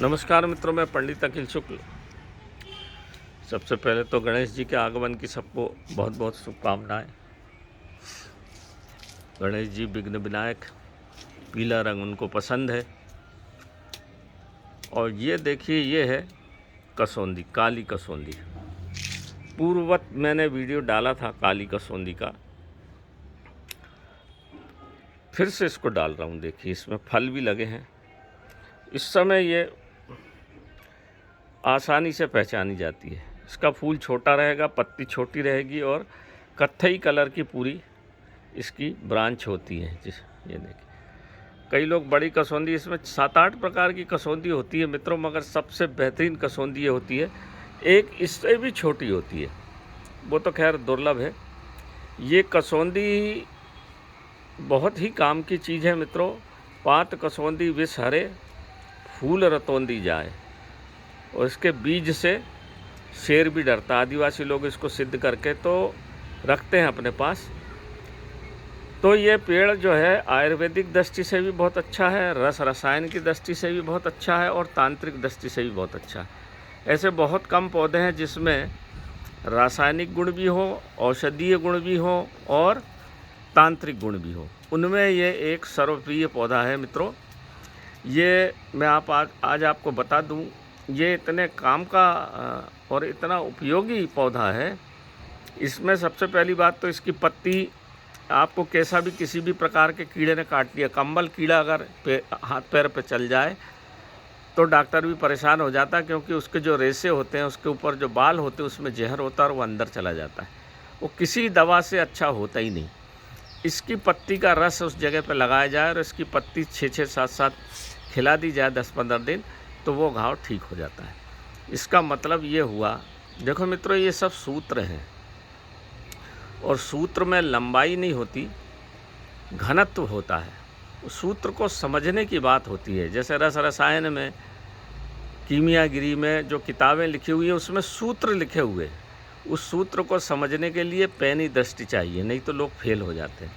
नमस्कार मित्रों, मैं पंडित अखिल शुक्ल। सबसे पहले तो गणेश जी के आगमन की सबको बहुत बहुत शुभकामनाएं। गणेश जी विघ्न विनायक, पीला रंग उनको पसंद है। और ये देखिए, ये है कसौंदी, काली कसौंदी। पूर्ववत मैंने वीडियो डाला था काली कसौंदी का, फिर से इसको डाल रहा हूँ। देखिए, इसमें फल भी लगे हैं। इस समय ये आसानी से पहचानी जाती है। इसका फूल छोटा रहेगा, पत्ती छोटी रहेगी और कत्थई कलर की पूरी इसकी ब्रांच होती है। जिस ये देखिए, कई लोग बड़ी कसौंदी, इसमें 7-8 प्रकार की कसौंदी होती है मित्रों, मगर सबसे बेहतरीन कसौंदी ये होती है, एक इससे भी छोटी होती है, वो तो खैर दुर्लभ है। ये कसौंदी बहुत ही काम की चीज़ है मित्रों। पात कसौंदी विष हरे, फूल रतौंदी जाए। और इसके बीज से शेर भी डरता। आदिवासी लोग इसको सिद्ध करके तो रखते हैं अपने पास। तो ये पेड़ जो है आयुर्वेदिक दृष्टि से भी बहुत अच्छा है, रस रसायन की दृष्टि से भी बहुत अच्छा है और तांत्रिक दृष्टि से भी बहुत अच्छा है। ऐसे बहुत कम पौधे हैं जिसमें रासायनिक गुण भी हो, औषधीय गुण भी हो और तांत्रिक गुण भी हो। उनमें ये एक सर्वप्रिय पौधा है मित्रों। ये मैं आज आपको बता दूं, ये इतने काम का और इतना उपयोगी पौधा है। इसमें सबसे पहली बात तो इसकी पत्ती, आपको कैसा भी किसी भी प्रकार के कीड़े ने काट लिया, कंबल कीड़ा अगर हाथ पैर पे चल जाए तो डॉक्टर भी परेशान हो जाता, क्योंकि उसके जो रेशे होते हैं, उसके ऊपर जो बाल होते हैं, उसमें जहर होता है और वो अंदर चला जाता है। वो किसी दवा से अच्छा होता ही नहीं। इसकी पत्ती का रस उस जगह पे लगाया जाए और इसकी पत्ती 6-6, 7-7 खिला दी जाए 10-15 दिन, तो वो घाव ठीक हो जाता है। इसका मतलब ये हुआ, देखो मित्रों, ये सब सूत्र हैं और सूत्र में लंबाई नहीं होती, घनत्व होता है। उस सूत्र को समझने की बात होती है। जैसे रस रसायन में, कीमियागिरी में जो किताबें लिखी हुई हैं, उसमें सूत्र लिखे हुए, उस सूत्र को समझने के लिए पैनी दृष्टि चाहिए, नहीं तो लोग फेल हो जाते हैं।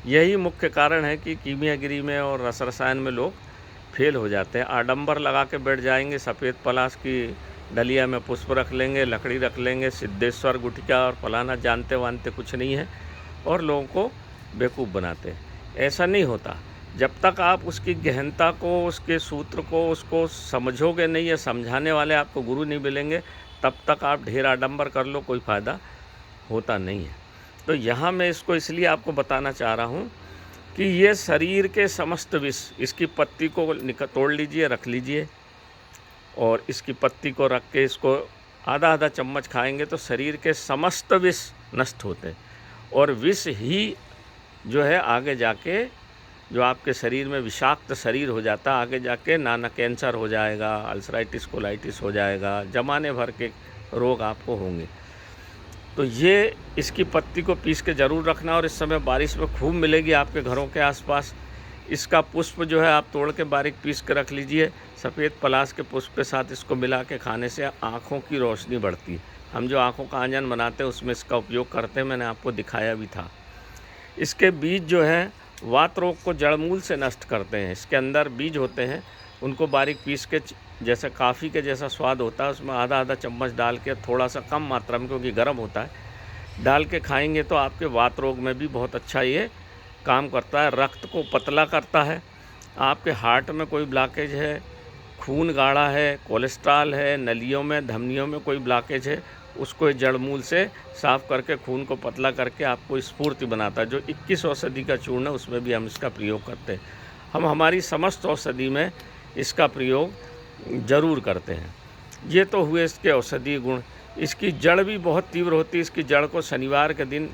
यही मुख्य कारण है कि कीमियागिरी में और रस रसायन में लोग फेल हो जाते हैं। आडंबर लगा के बैठ जाएंगे, सफ़ेद पलाश की डलिया में पुष्प रख लेंगे, लकड़ी रख लेंगे, सिद्धेश्वर गुटिका और फलाना, जानते वानते कुछ नहीं है और लोगों को बेवकूफ़ बनाते हैं। ऐसा नहीं होता। जब तक आप उसकी गहनता को, उसके सूत्र को, उसको समझोगे नहीं, या समझाने वाले आपको गुरु नहीं मिलेंगे, तब तक आप ढेर आडंबर कर लो, कोई फ़ायदा होता नहीं है। तो यहाँ मैं इसको इसलिए आपको बताना चाह रहा हूँ कि ये शरीर के समस्त विष, इसकी पत्ती को तोड़ लीजिए, रख लीजिए और इसकी पत्ती को रख के इसको आधा चम्मच खाएंगे तो शरीर के समस्त विष नष्ट होते हैं। और विष ही जो है आगे जाके जो आपके शरीर में विषाक्त शरीर हो जाता, आगे जाके नाना कैंसर हो जाएगा, अल्सराइटिस कोलाइटिस हो जाएगा, जमाने भर के रोग आपको होंगे। तो ये इसकी पत्ती को पीस के ज़रूर रखना। और इस समय बारिश में खूब मिलेगी आपके घरों के आसपास। इसका पुष्प जो है आप तोड़ के बारीक पीस के रख लीजिए। सफ़ेद पलाश के पुष्प के साथ इसको मिला के खाने से आँखों की रोशनी बढ़ती है। हम जो आँखों का आंजन बनाते हैं उसमें इसका उपयोग करते हैं, मैंने आपको दिखाया भी था। इसके बीज जो है वात रोग को जड़मूल से नष्ट करते हैं। इसके अंदर बीज होते हैं, उनको बारीक पीस के, जैसे काफ़ी के जैसा स्वाद होता है, उसमें आधा चम्मच डाल के, थोड़ा सा कम मात्रा में क्योंकि गर्म होता है, डाल के खाएंगे तो आपके वात रोग में भी बहुत अच्छा ये काम करता है। रक्त को पतला करता है। आपके हार्ट में कोई ब्लॉकेज है, खून गाढ़ा है, कोलेस्ट्रॉल है, नलियों में, धमनियों में कोई ब्लॉकेज है, उसको जड़मूल से साफ़ करके खून को पतला करके आपको स्फूर्ति बनाता है। जो 21 औषधि का चूर्ण है उसमें भी हम इसका प्रयोग करते हैं। हम हमारी समस्त औषधि में इसका प्रयोग ज़रूर करते हैं। ये तो हुए इसके औषधीय गुण। इसकी जड़ भी बहुत तीव्र होती है। इसकी जड़ को शनिवार के दिन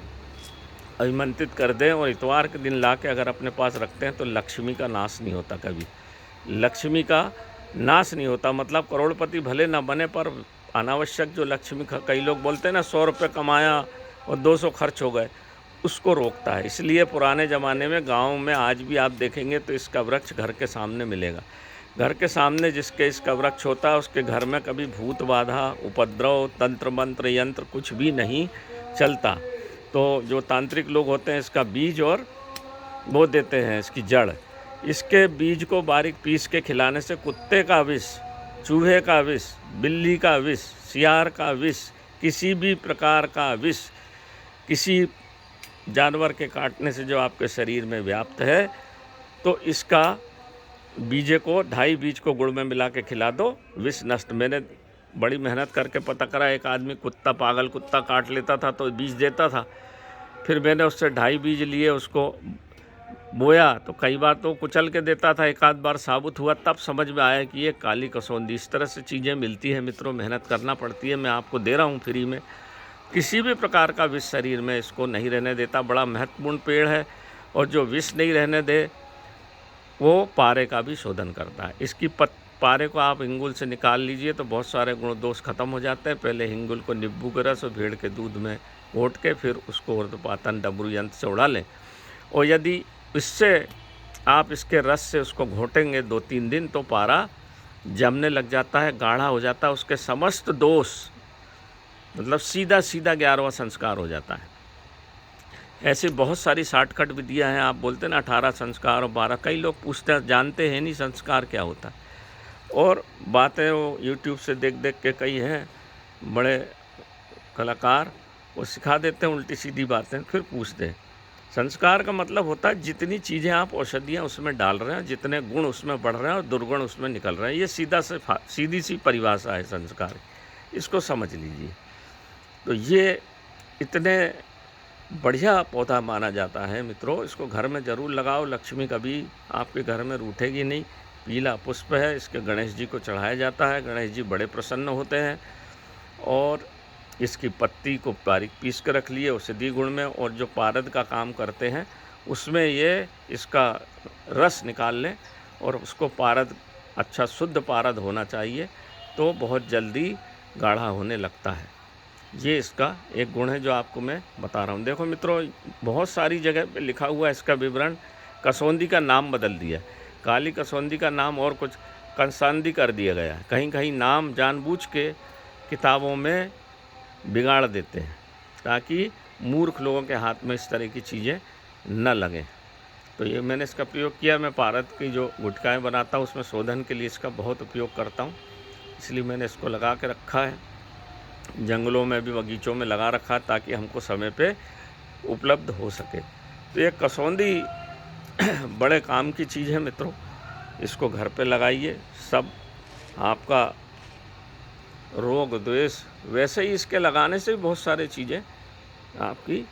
अभिमंत्रित कर दें और इतवार के दिन ला के अगर अपने पास रखते हैं तो लक्ष्मी का नाश नहीं होता। कभी लक्ष्मी का नाश नहीं होता। मतलब करोड़पति भले ना बने पर अनावश्यक जो लक्ष्मी कई लोग बोलते हैं ना, 100 रुपये कमाया और 200 खर्च हो गए, उसको रोकता है। इसलिए पुराने ज़माने में गाँव में आज भी आप देखेंगे तो इसका वृक्ष घर के सामने मिलेगा। घर के सामने जिसके इसका वृक्ष होता है उसके घर में कभी भूत बाधा, उपद्रव, तंत्र मंत्र यंत्र कुछ भी नहीं चलता। तो जो तांत्रिक लोग होते हैं इसका बीज और वो देते हैं इसकी जड़। इसके बीज को बारीक पीस के खिलाने से कुत्ते का विष चूहे का विष, बिल्ली का विष, सियार का विष, किसी भी प्रकार का विष किसी जानवर के काटने से जो आपके शरीर में व्याप्त है, तो इसका बीजे को 2.5 बीज को गुड़ में मिला के खिला दो, विष नष्ट। मैंने बड़ी मेहनत करके पता करा, एक आदमी कुत्ता, पागल कुत्ता काट लेता था तो बीज देता था, फिर मैंने उससे 2.5 बीज लिए, उसको बोया तो कई बार तो कुचल के देता था, एक आध बार साबुत हुआ, तब समझ में आया कि ये काली कसौंदी। इस तरह से चीज़ें मिलती हैं मित्रों, मेहनत करना पड़ती है। मैं आपको दे रहा हूँ फ्री में। किसी भी प्रकार का विष शरीर में इसको नहीं रहने देता, बड़ा महत्वपूर्ण पेड़ है। और जो विष नहीं रहने दे वो पारे का भी शोधन करता है। इसकी पारे को आप हिंगुल से निकाल लीजिए तो बहुत सारे गुण दोष खत्म हो जाते हैं। पहले हिंगुल को नींबू के रस और भेड़ के दूध में घोट के फिर उसको ऊर्ध्वपातन डमरू यंत्र से उड़ा लें, और यदि इससे आप इसके रस से उसको घोटेंगे 2-3 दिन तो पारा जमने लग जाता है, गाढ़ा हो जाता है, उसके समस्त दोष मतलब सीधा 11वां संस्कार हो जाता है। ऐसी बहुत सारी शॉर्टकट विधियाँ हैं। आप बोलते हैं ना 18 संस्कार और 12, कई लोग पूछते हैं, जानते हैं नहीं संस्कार क्या होता है, और बातें वो यूट्यूब से देख देख के कई हैं बड़े कलाकार, वो सिखा देते हैं उल्टी सीधी बातें, फिर पूछते हैं। संस्कार का मतलब होता है जितनी चीज़ें आप औषधियाँ उसमें डाल रहे हैं, जितने गुण उसमें बढ़ रहे हैं और दुर्गुण उसमें निकल रहे हैं, ये सीधी सी परिभाषा है संस्कार, इसको समझ लीजिए। तो ये इतने बढ़िया पौधा माना जाता है मित्रों, इसको घर में ज़रूर लगाओ, लक्ष्मी कभी आपके घर में रूठेगी नहीं। पीला पुष्प है, इसके गणेश जी को चढ़ाया जाता है, गणेश जी बड़े प्रसन्न होते हैं। और इसकी पत्ती को बारीक पीस कर रख लिए औषधि गुण में, और जो पारद का काम करते हैं उसमें ये इसका रस निकाल लें, और उसको पारद अच्छा शुद्ध पारद होना चाहिए, तो बहुत जल्दी गाढ़ा होने लगता है। ये इसका एक गुण है जो आपको मैं बता रहा हूँ। देखो मित्रों, बहुत सारी जगह पे लिखा हुआ है इसका विवरण। कसौंदी का नाम बदल दिया, काली कसौंदी का नाम और कुछ कंसांदी कर दिया गया है। कहीं कहीं नाम जानबूझ के किताबों में बिगाड़ देते हैं ताकि मूर्ख लोगों के हाथ में इस तरह की चीज़ें न लगें। तो ये मैंने इसका प्रयोग किया। मैं पारद की जो गुटखाएँ बनाता हूँ उसमें शोधन के लिए इसका बहुत उपयोग करता हूँ, इसलिए मैंने इसको लगा के रखा है। जंगलों में भी, बगीचों में लगा रखा है ताकि हमको समय पे उपलब्ध हो सके। तो ये कसौंदी बड़े काम की चीज़ है मित्रों, इसको घर पे लगाइए, सब आपका रोग द्वेष, वैसे ही इसके लगाने से बहुत सारी चीज़ें आपकी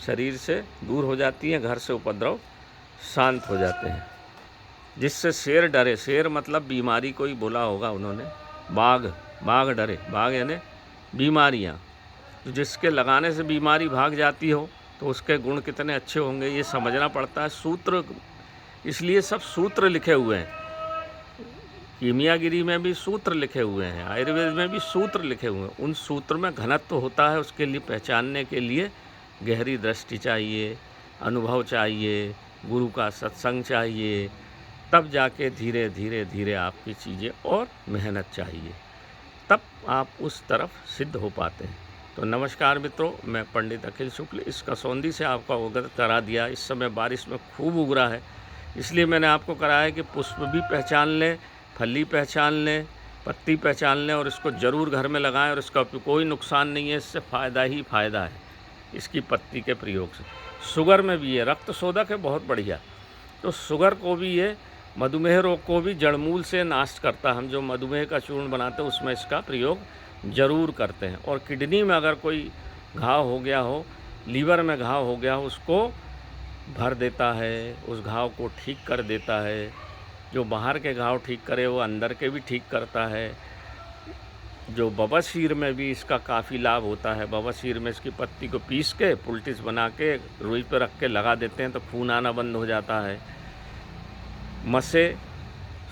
शरीर से दूर हो जाती हैं, घर से उपद्रव शांत हो जाते हैं, जिससे शेर डरे। शेर मतलब बीमारी को ही बोला होगा उन्होंने, बाघ डरे, बाघ यानी बीमारियाँ, तो जिसके लगाने से बीमारी भाग जाती हो तो उसके गुण कितने अच्छे होंगे ये समझना पड़ता है। सूत्र, इसलिए सब सूत्र लिखे हुए हैं, कीमियागिरी में भी सूत्र लिखे हुए हैं, आयुर्वेद में भी सूत्र लिखे हुए हैं। उन सूत्र में घनत्व होता है, उसके लिए पहचानने के लिए गहरी दृष्टि चाहिए, अनुभव चाहिए, गुरु का सत्संग चाहिए, तब जाके धीरे धीरे आपकी चीज़ें, और मेहनत चाहिए, तब आप उस तरफ सिद्ध हो पाते हैं। तो नमस्कार मित्रों, मैं पंडित अखिल शुक्ल इस कसौंदी से आपको अवगत करा दिया। इस समय बारिश में खूब उगरा है, इसलिए मैंने आपको कराया कि पुष्प भी पहचान लें, फली पहचान लें, पत्ती पहचान लें, और इसको ज़रूर घर में लगाएं। और इसका कोई नुकसान नहीं है, इससे फ़ायदा ही फ़ायदा है इसकी पत्ती के प्रयोग से। शुगर में भी ये रक्त शोधक है, बहुत बढ़िया। तो शुगर को भी ये, मधुमेह रोग को भी जड़मूल से नाश करता है। हम जो मधुमेह का चूर्ण बनाते हैं उसमें इसका प्रयोग ज़रूर करते हैं। और किडनी में अगर कोई घाव हो गया हो, लीवर में घाव हो गया हो, उसको भर देता है, उस घाव को ठीक कर देता है। जो बाहर के घाव ठीक करे वो अंदर के भी ठीक करता है। जो बवासीर में भी इसका काफ़ी लाभ होता है। बवासीर में इसकी पत्ती को पीस के पुलटिस बना के रुई पर रख के लगा देते हैं तो खून आना बंद हो जाता है, मसे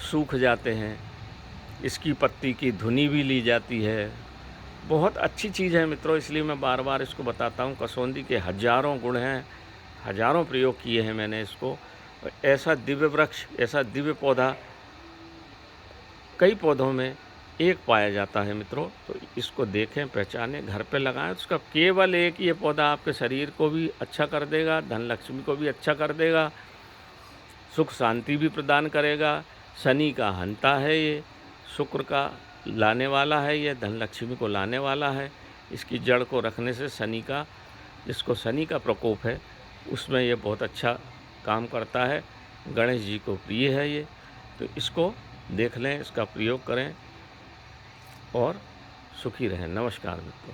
सूख जाते हैं। इसकी पत्ती की धुनी भी ली जाती है, बहुत अच्छी चीज़ है मित्रों, इसलिए मैं बार बार इसको बताता हूँ। कसौंदी के हज़ारों गुण हैं, हज़ारों प्रयोग किए हैं मैंने इसको। ऐसा दिव्य वृक्ष, ऐसा दिव्य पौधा कई पौधों में एक पाया जाता है मित्रों। तो इसको देखें, पहचानें, घर पे लगाएं। उसका केवल एक ये पौधा आपके शरीर को भी अच्छा कर देगा, धन लक्ष्मी को भी अच्छा कर देगा, सुख शांति भी प्रदान करेगा। शनि का हंता है ये, शुक्र का लाने वाला है, यह धन लक्ष्मी को लाने वाला है। इसकी जड़ को रखने से शनि का, जिसको शनि का प्रकोप है, उसमें ये बहुत अच्छा काम करता है। गणेश जी को प्रिय है ये, तो इसको देख लें, इसका प्रयोग करें और सुखी रहें। नमस्कार मित्रों।